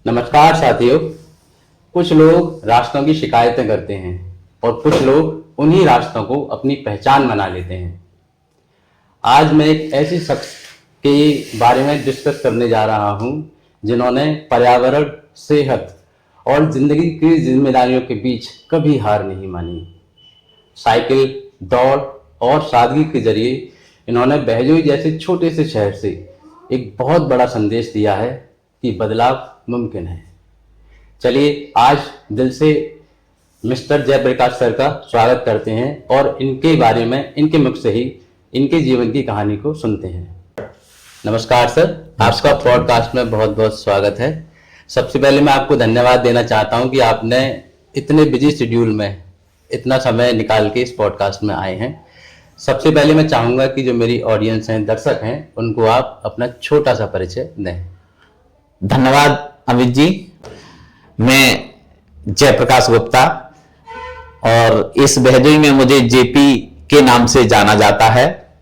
नमस्कार साथियों। कुछ लोग रास्तों की शिकायतें करते हैं और कुछ लोग उन्हीं रास्तों को अपनी पहचान बना लेते हैं। आज मैं एक ऐसी शख्स के बारे में डिस्कस करने जा रहा हूं जिन्होंने पर्यावरण, सेहत और जिंदगी की जिम्मेदारियों के बीच कभी हार नहीं मानी। साइकिल, दौड़ और सादगी के जरिए इन्होंने बहजोई जैसे छोटे से शहर से एक बहुत बड़ा संदेश दिया है कि बदलाव मुमकिन है। चलिए आज दिल से मिस्टर जयप्रकाश सर का स्वागत करते हैं और इनके बारे में इनके मुख से ही इनके जीवन की कहानी को सुनते हैं। नमस्कार सर, आपका पॉडकास्ट में बहुत बहुत स्वागत है। सबसे पहले मैं आपको धन्यवाद देना चाहता हूं कि आपने इतने बिजी शेड्यूल में इतना समय निकाल के इस पॉडकास्ट में आए हैं। सबसे पहले मैं चाहूंगा कि जो मेरी ऑडियंस हैं, दर्शक हैं, उनको आप अपना छोटा सा परिचय दें। धन्यवाद अमित जी। मैं जयप्रकाश गुप्ता और इस बहजोई में मुझे जेपी के नाम से जाना जाता है।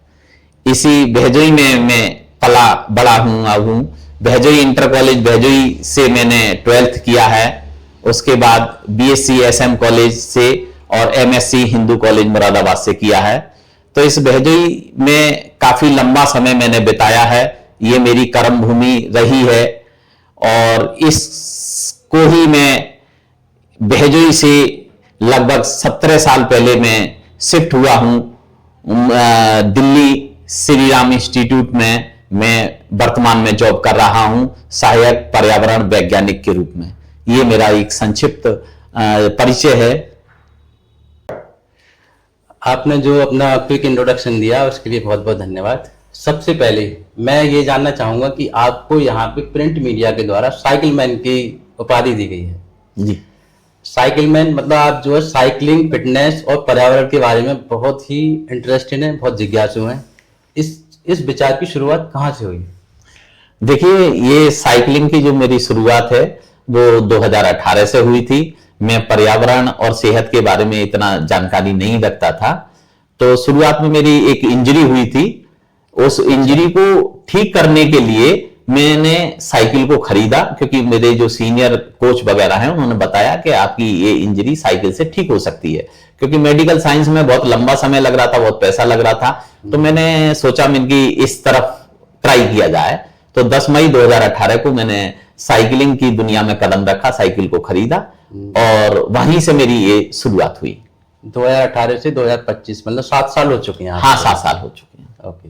इसी बहजोई में मैं पला बड़ा हूँ। बहजोई इंटर कॉलेज बहजोई से मैंने 12th किया है। उसके बाद बीएससी एसएम कॉलेज से और एमएससी हिंदू कॉलेज मुरादाबाद से किया है। तो इस बहजोई में काफी लंबा समय मैंने बिताया है। ये मेरी कर्म भूमि रही है और इसको ही मैं बहजोई से लगभग 17 साल पहले मैं शिफ्ट हुआ हूं दिल्ली श्री राम इंस्टीट्यूट में। मैं वर्तमान में जॉब कर रहा हूं सहायक पर्यावरण वैज्ञानिक के रूप में। ये मेरा एक संक्षिप्त परिचय है। आपने जो अपना क्विक इंट्रोडक्शन दिया उसके लिए बहुत बहुत धन्यवाद। सबसे पहले मैं ये जानना चाहूंगा कि आपको यहाँ पे प्रिंट मीडिया के द्वारा साइकिल मैन की उपाधि दी गई है। जी, साइकिल मैन मतलब आप जो है साइकिलिंग, फिटनेस और पर्यावरण के बारे में बहुत ही इंटरेस्टेड हैं, बहुत जिज्ञासु हैं। इस विचार की शुरुआत कहाँ से हुई? देखिए, ये साइकिलिंग की जो मेरी शुरुआत है वो 2018 से हुई थी। मैं पर्यावरण और सेहत के बारे में इतना जानकारी नहीं रखता था। तो शुरुआत में मेरी एक इंजरी हुई थी। उस इंजरी को ठीक करने के लिए मैंने साइकिल को खरीदा, क्योंकि मेरे जो सीनियर कोच वगैरह हैं उन्होंने बताया कि आपकी ये इंजरी साइकिल से ठीक हो सकती है। क्योंकि मेडिकल साइंस में बहुत लंबा समय लग रहा था, बहुत पैसा लग रहा था। तो मैंने सोचा कि इस तरफ ट्राई किया जाए। तो 10 मई 2018 को मैंने साइकिलिंग की दुनिया में कदम रखा, साइकिल को खरीदा और वहीं से मेरी ये शुरुआत हुई। 2018 से 2025 मतलब 7 साल हो चुके हैं। हाँ, 7 साल हो चुके हैं। ओके।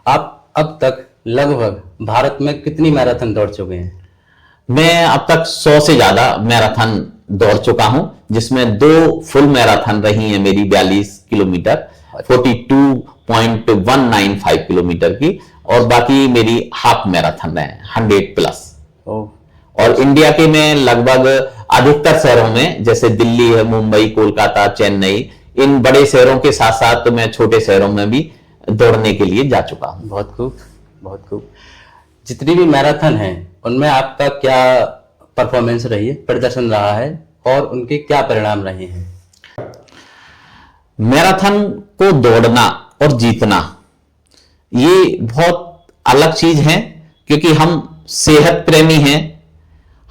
आप अब तक लगभग भारत में कितनी मैराथन दौड़ चुके हैं? मैं अब तक 100 से ज्यादा मैराथन दौड़ चुका हूं, जिसमें 2 फुल मैराथन रही हैं मेरी 42 किलोमीटर, 42.195 किलोमीटर की, और बाकी मेरी हाफ मैराथन है 100+। और इंडिया के मैं लगभग अधिकतर शहरों में, जैसे दिल्ली है, मुंबई, कोलकाता, चेन्नई, इन बड़े शहरों के साथ साथ मैं छोटे शहरों में भी दौड़ने के लिए जा चुका हूं। बहुत खूब, बहुत खूब। जितनी भी मैराथन हैं उनमें आपका क्या परफॉर्मेंस रही है, प्रदर्शन रहा है और उनके क्या परिणाम रहे हैं? मैराथन को दौड़ना और जीतना ये बहुत अलग चीज है, क्योंकि हम सेहत प्रेमी हैं,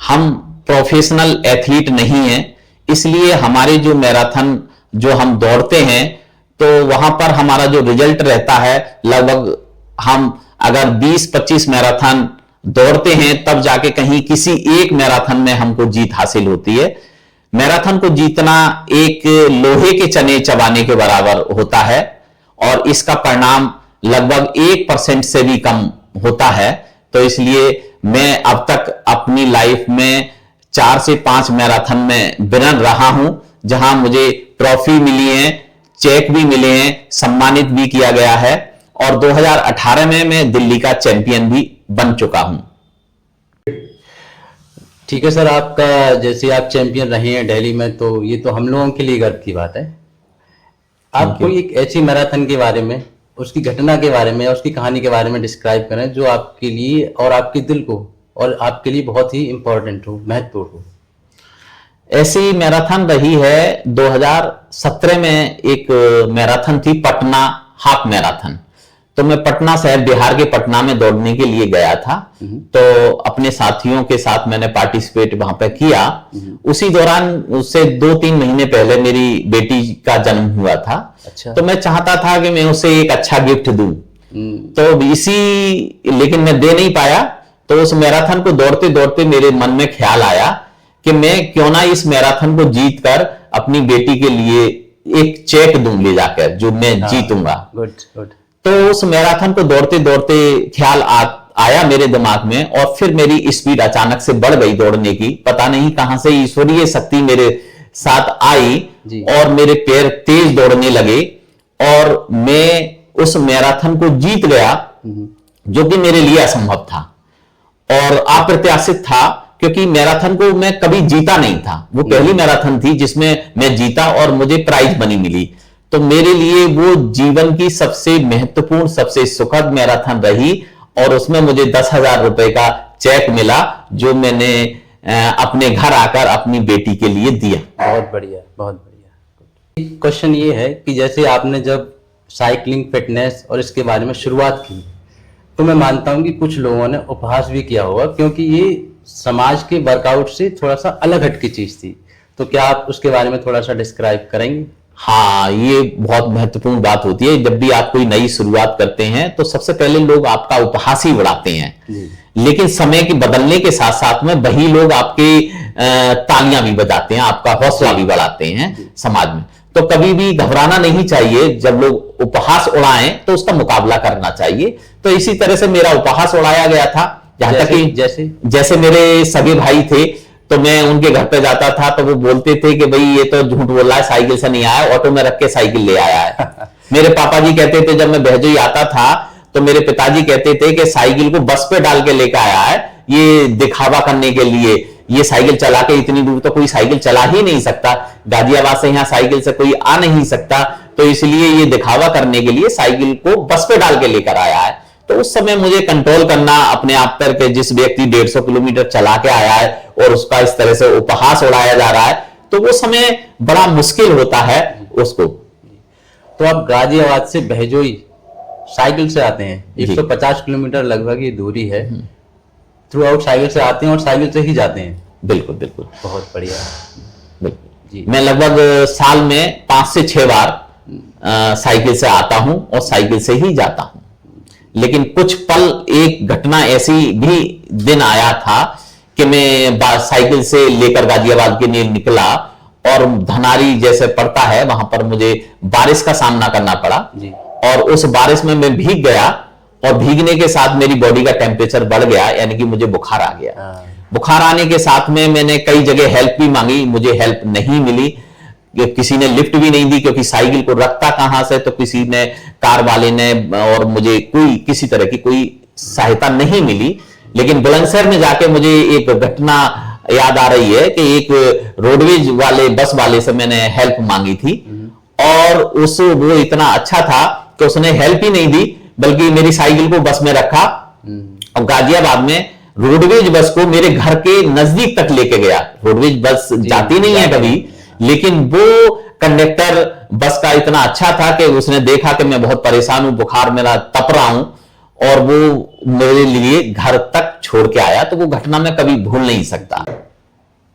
हम प्रोफेशनल एथलीट नहीं हैं। इसलिए हमारे जो मैराथन जो हम दौड़ते हैं तो वहां पर हमारा जो रिजल्ट रहता है, लगभग हम अगर 20-25 मैराथन दौड़ते हैं तब जाके कहीं किसी एक मैराथन में हमको जीत हासिल होती है। मैराथन को जीतना एक लोहे के चने चबाने के बराबर होता है और इसका परिणाम लगभग 1% से भी कम होता है। तो इसलिए मैं अब तक अपनी लाइफ में 4 से 5 मैराथन में विनर रहा हूं, जहां मुझे ट्रॉफी मिली है, चेक भी मिले हैं, सम्मानित भी किया गया है। और 2018 में मैं दिल्ली का चैंपियन भी बन चुका हूं। ठीक है सर, आपका जैसे आप चैंपियन रहे हैं दिल्ली में, तो ये तो हम लोगों के लिए गर्व की बात है। आप कोई एक ऐसी मैराथन के बारे में, उसकी घटना के बारे में, उसकी कहानी के बारे में डिस्क्राइब करें जो आपके लिए और आपके दिल को और आपके लिए बहुत ही इंपॉर्टेंट हो, महत्वपूर्ण हो। ऐसी मैराथन रही है 2017 में, एक मैराथन थी पटना हाफ मैराथन। तो मैं पटना शहर, बिहार के पटना में दौड़ने के लिए गया था। तो अपने साथियों के साथ मैंने पार्टिसिपेट वहां पे किया। उसी दौरान, उससे 2-3 महीने पहले मेरी बेटी का जन्म हुआ था। अच्छा। तो मैं चाहता था कि मैं उसे एक अच्छा गिफ्ट दूं। तो लेकिन मैं दे नहीं पाया। तो उस मैराथन को दौड़ते दौड़ते मेरे मन में ख्याल आया कि मैं क्यों ना इस मैराथन को जीत कर अपनी बेटी के लिए एक चेक दूं ले जाकर, जो मैं जीतूंगा। Good good. तो उस मैराथन को दौड़ते दौड़ते ख्याल आया मेरे दिमाग में, और फिर मेरी स्पीड अचानक से बढ़ गई दौड़ने की। पता नहीं कहां से ईश्वरीय शक्ति मेरे साथ आई और मेरे पैर तेज दौड़ने लगे और मैं उस मैराथन को जीत गया, जो कि मेरे लिए असंभव था और अप्रत्याशित था, क्योंकि मैराथन को मैं कभी जीता नहीं था। वो पहली मैराथन थी जिसमें मैं जीता और मुझे प्राइज मनी मिली। तो मेरे लिए वो जीवन की सबसे महत्वपूर्ण, सबसे सुखद मैराथन रही, और उसमें मुझे 10,000 रुपए का चेक मिला, जो मैंने अपने घर आकर अपनी बेटी के लिए दिया। बहुत बढ़िया, बहुत बढ़िया। क्वेश्चन ये है कि जैसे आपने जब साइकिलिंग, फिटनेस और इसके बारे में शुरुआत की, तो मैं मानता हूं कि कुछ लोगों ने उपहास भी किया होगा, क्योंकि ये समाज के वर्कआउट से थोड़ा सा अलग हटकी चीज थी। तो क्या आप उसके बारे में थोड़ा सा डिस्क्राइब करेंगे? हाँ, ये बहुत महत्वपूर्ण बात होती है। जब भी आप कोई नई शुरुआत करते हैं तो सबसे पहले लोग आपका उपहास ही उड़ाते हैं, लेकिन समय के बदलने के साथ साथ में वही लोग आपके तालियां भी बजाते हैं, आपका हौसला भी बढ़ाते हैं समाज में। तो कभी भी घबराना नहीं चाहिए। जब लोग उपहास उड़ाएं तो उसका मुकाबला करना चाहिए। तो इसी तरह से मेरा उपहास उड़ाया गया था। जहां तक कि जैसे मेरे सगे भाई थे, तो मैं उनके घर पे जाता था तो वो बोलते थे कि भाई ये तो झूठ बोल रहा है, साइकिल से नहीं आया, ऑटो में रख के साइकिल ले आया है। मेरे पापा जी कहते थे, जब मैं बहजोई आता था तो मेरे पिताजी कहते थे कि साइकिल को बस पे डाल के लेकर आया है, ये दिखावा करने के लिए। ये साइकिल चला के इतनी दूर तो कोई साइकिल चला ही नहीं सकता, गाजियाबाद से यहाँ साइकिल से कोई आ नहीं सकता, तो इसलिए ये दिखावा करने के लिए साइकिल को बस पे डाल के लेकर आया है। तो उस समय मुझे कंट्रोल करना अपने आप पर कि जिस व्यक्ति 150 किलोमीटर चला के आया है और उसका इस तरह से उपहास उड़ाया जा रहा है, तो वो समय बड़ा मुश्किल होता है उसको। तो आप गाजियाबाद से बहजोई साइकिल से आते हैं, 150 किलोमीटर लगभग ये दूरी है, थ्रू आउट साइकिल से आते हैं और साइकिल से ही जाते हैं? बिल्कुल बिल्कुल, बहुत बढ़िया। बिल्कुल जी। मैं लगभग साल में 5 से 6 बार साइकिल से आता हूं और साइकिल से ही जाता हूं। लेकिन कुछ पल, एक घटना ऐसी भी दिन आया था कि मैं साइकिल से लेकर गाजियाबाद के लिए निकला और धनारी जैसे पड़ता है वहां पर मुझे बारिश का सामना करना पड़ा जी। और उस बारिश में मैं भीग गया और भीगने के साथ मेरी बॉडी का टेम्परेचर बढ़ गया, यानी कि मुझे बुखार आ गया। बुखार आने के साथ में मैंने कई जगह हेल्प भी मांगी, मुझे हेल्प नहीं मिली, किसी ने लिफ्ट भी नहीं दी, क्योंकि साइकिल को रखता कहां से, तो किसी ने, कार वाले ने, और मुझे किसी तरह की कोई सहायता नहीं मिली। लेकिन बुलंदशहर में जाके मुझे एक घटना याद आ रही है कि एक रोडवेज वाले, बस वाले से मैंने हेल्प मांगी थी और वो इतना अच्छा था कि उसने हेल्प ही नहीं दी, बल्कि मेरी साइकिल को बस में रखा और गाजियाबाद में रोडवेज बस को मेरे घर के नजदीक तक लेके गया। रोडवेज बस जाती नहीं है कभी, लेकिन वो कंडक्टर बस का इतना अच्छा था कि उसने देखा कि मैं बहुत परेशान हूं, बुखार मेरा तप रहा हूं, और वो मेरे लिए घर तक छोड़ के आया। तो वो घटना मैं कभी भूल नहीं सकता।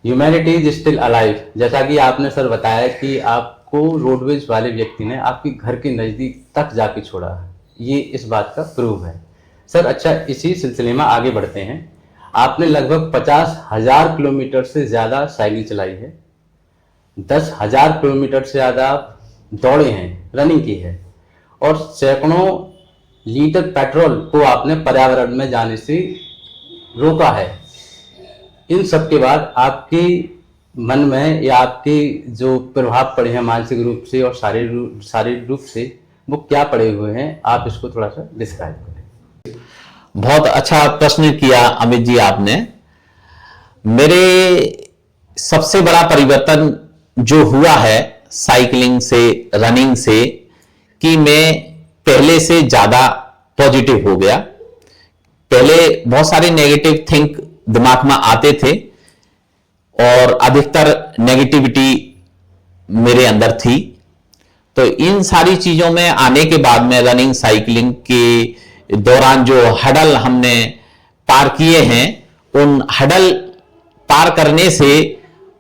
ह्यूमैनिटी इज स्टिल अलाइव, जैसा कि आपने सर बताया कि आपको रोडवेज वाले व्यक्ति ने आपके घर के नजदीक तक जाके छोड़ा, ये इस बात का प्रूफ है सर। अच्छा, इसी सिलसिले में आगे बढ़ते हैं। आपने लगभग 50,000 किलोमीटर से ज्यादा साइकिल चलाई है, 10,000 किलोमीटर से ज्यादा दौड़े हैं, रनिंग की है, और सैकड़ों लीटर पेट्रोल को आपने पर्यावरण में जाने से रोका है। इन सब के बाद आपके मन में या आपके जो प्रभाव पड़े हैं मानसिक रूप से और शारीरिक रूप से, वो क्या पड़े हुए हैं, आप इसको थोड़ा सा डिस्क्राइब करें। बहुत अच्छा प्रश्न किया अमित जी आपने। मेरे सबसे बड़ा परिवर्तन जो हुआ है साइकिलिंग से, रनिंग से, कि मैं पहले से ज्यादा पॉजिटिव हो गया। पहले बहुत सारे नेगेटिव थिंक दिमाग में आते थे और अधिकतर नेगेटिविटी मेरे अंदर थी। तो तो इन सारी चीजों में आने के बाद में रनिंग साइकिलिंग के दौरान जो हडल हमने पार किए हैं, उन हडल पार करने से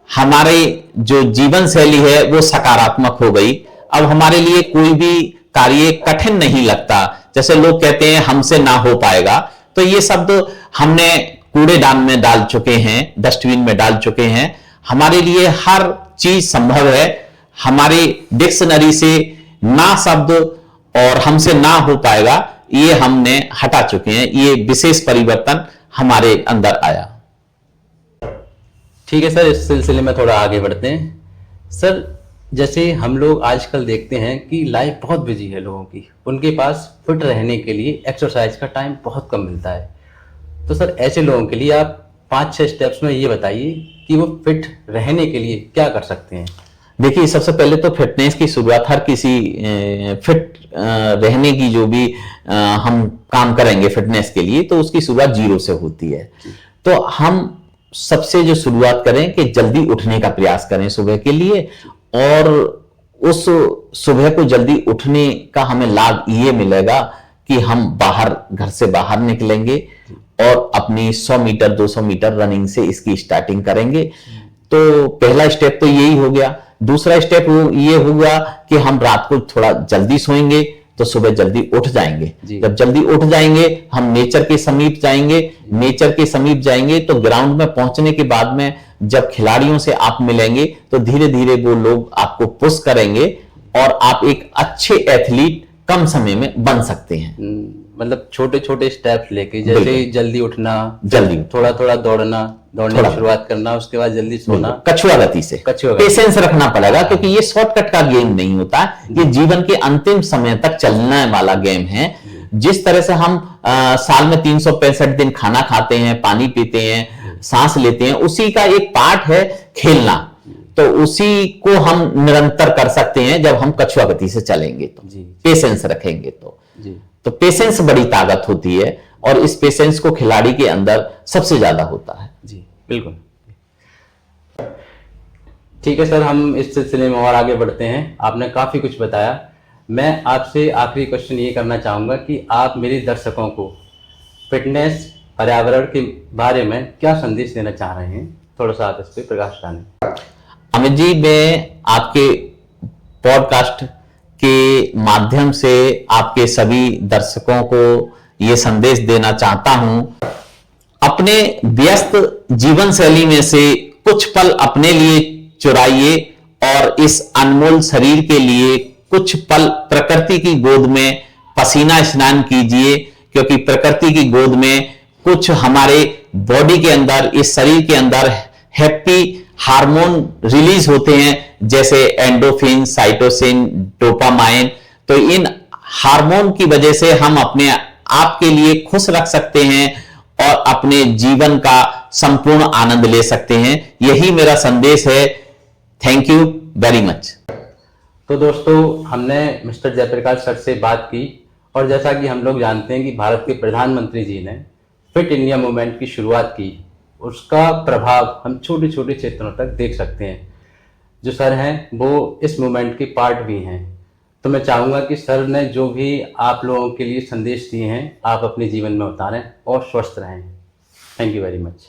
हमारे जो जीवन शैली है वो सकारात्मक हो गई। अब हमारे लिए कोई भी कार्य कठिन नहीं लगता। जैसे लोग कहते हैं हमसे ना हो पाएगा, तो ये शब्द हमने कूड़ेदान में डाल चुके हैं, डस्टबिन में डाल चुके हैं। हमारे लिए हर चीज संभव है। हमारी डिक्शनरी से ना शब्द और हमसे ना हो पाएगा ये हमने हटा चुके हैं। ये विशेष परिवर्तन हमारे अंदर आया। ठीक है सर, इस सिलसिले में थोड़ा आगे बढ़ते हैं। सर, जैसे हम लोग आजकल देखते हैं कि लाइफ बहुत बिजी है लोगों की, उनके पास फिट रहने के लिए एक्सरसाइज का टाइम बहुत कम मिलता है। तो सर, ऐसे लोगों के लिए आप 5-6 स्टेप्स में ये बताइए कि वो फिट रहने के लिए क्या कर सकते हैं। देखिए, सबसे पहले तो फिटनेस की शुरुआत हर किसी फिट रहने की जो भी हम काम करेंगे फिटनेस के लिए, तो उसकी शुरुआत 0 से होती है। तो हम सबसे जो शुरुआत करें कि जल्दी उठने का प्रयास करें सुबह के लिए, और उस सुबह को जल्दी उठने का हमें लाभ ये मिलेगा कि हम बाहर, घर से बाहर निकलेंगे और अपनी 100 मीटर 200 मीटर रनिंग से इसकी स्टार्टिंग करेंगे। तो पहला स्टेप तो यही हो गया। दूसरा स्टेप ये होगा कि हम रात को थोड़ा जल्दी सोएंगे तो सुबह जल्दी उठ जाएंगे। जब जल्दी उठ जाएंगे हम नेचर के समीप जाएंगे। नेचर के समीप जाएंगे तो ग्राउंड में पहुंचने के बाद में जब खिलाड़ियों से आप मिलेंगे तो धीरे धीरे वो लोग आपको पुश करेंगे और आप एक अच्छे एथलीट कम समय में बन सकते हैं। मतलब छोटे छोटे स्टेप्स लेके, जैसे जल्दी उठना, जल्दी थोड़ा थोड़ा दौड़ने की शुरुआत करना, उसके बाद जल्दी सोना, कछुआ गति से, पेशेंस रखना पड़ेगा, क्योंकि ये शॉर्टकट का गेम नहीं होता। ये जीवन के अंतिम समय तक चलने वाला गेम है। जिस तरह से हम साल में 365 दिन खाना खाते हैं, पानी पीते हैं, सांस लेते हैं, उसी का एक पार्ट है खेलना। तो उसी को हम निरंतर कर सकते हैं जब हम कछुआ गति से चलेंगे, तो पेशेंस रखेंगे तो पेशेंस बड़ी ताकत होती है, और इस पेशेंस को खिलाड़ी के अंदर सबसे ज्यादा होता है। जी बिल्कुल। ठीक है सर, हम इस सिलसिले में और आगे बढ़ते हैं। आपने काफी कुछ बताया। मैं आपसे आखिरी क्वेश्चन ये करना चाहूंगा कि आप मेरे दर्शकों को फिटनेस, पर्यावरण के बारे में क्या संदेश देना चाह रहे हैं, थोड़ा सा आप इस पर प्रकाश डालें। अमित जी, मैं आपके पॉडकास्ट के माध्यम से आपके सभी दर्शकों को यह संदेश देना चाहता हूं, अपने व्यस्त जीवन शैली में से कुछ पल अपने लिए चुराइए और इस अनमोल शरीर के लिए कुछ पल प्रकृति की गोद में पसीना स्नान कीजिए, क्योंकि प्रकृति की गोद में कुछ हमारे बॉडी के अंदर, इस शरीर के अंदर हैप्पी हार्मोन रिलीज होते हैं, जैसे एंडोफिन, साइटोसिन, डोपामाइन। तो इन हार्मोन की वजह से हम अपने आप के लिए खुश रख सकते हैं और अपने जीवन का संपूर्ण आनंद ले सकते हैं। यही मेरा संदेश है। Thank you very much. तो दोस्तों, हमने मिस्टर जयप्रकाश सर से बात की, और जैसा कि हम लोग जानते हैं कि भारत के प्रधानमंत्री जी ने फिट इंडिया मूवमेंट की शुरुआत की, उसका प्रभाव हम छोटे छोटे क्षेत्रों तक देख सकते हैं। जो सर हैं वो इस मूवमेंट के पार्ट भी हैं। तो मैं चाहूँगा कि सर ने जो भी आप लोगों के लिए संदेश दिए हैं, आप अपने जीवन में उतारें और स्वस्थ रहें। Thank you very much.